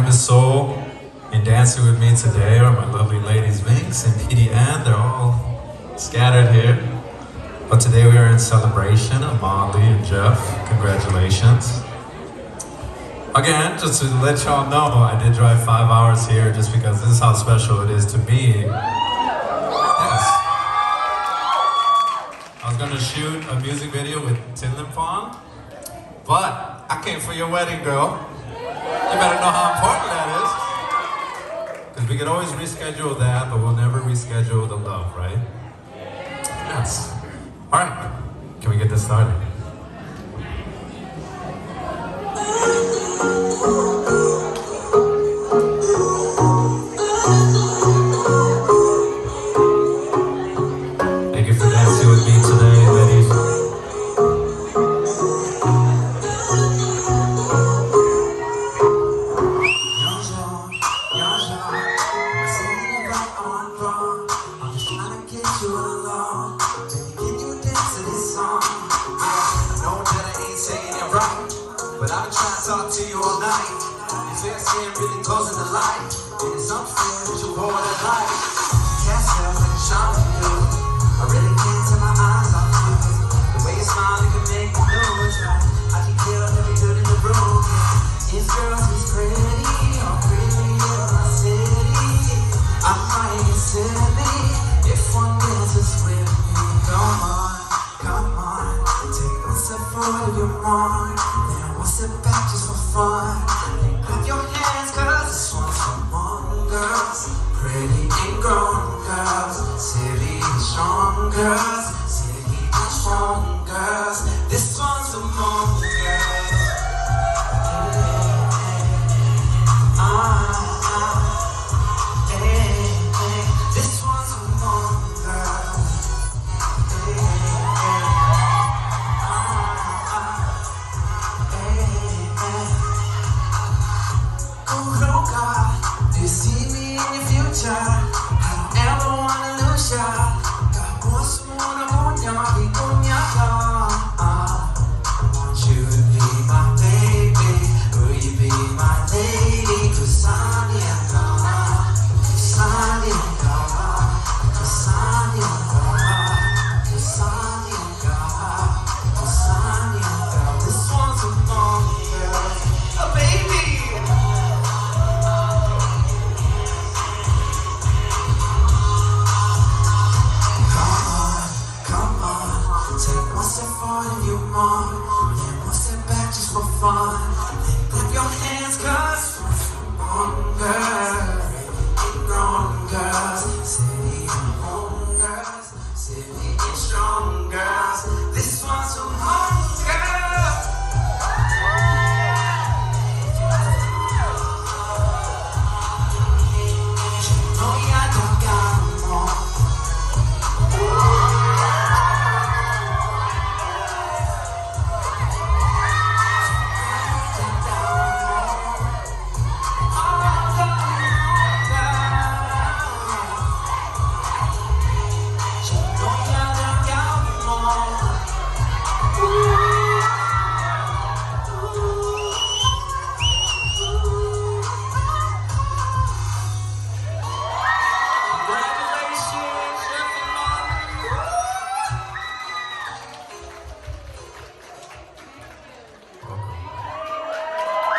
Miss Soul, and dancing with me today are my lovely ladies Vinks and PDN. They're all scattered here. But today we are in celebration of Molly and Jeff. Congratulations. Again, just to let y'all know, I did drive 5 hours here just because this is how special it is to me. Yes. I was gonna shoot a music video with Tin Lim Fong, but I came for your wedding, girl. You better know how important that is. Because we could always reschedule that, but we'll never reschedule the love, right? Yes. All right, can we get this started? Thank you for dancing with me today, ladies. But I've been trying to talk to you all night. Your face getting really close in the light. And it's unfair that you're born at light. Can't tell like a shot with you. I really can't take my eyes off you. The way you smile, you can make me know it's right. I can kill every dude in the room. If girls is pretty, or pretty in my city, I might get silly if one dances with me. Come on, take one step forward if you want. Sit back just for fun. Clap your hands, cause this one's for Hmong girls. Pretty and grown girls. City and strong girls.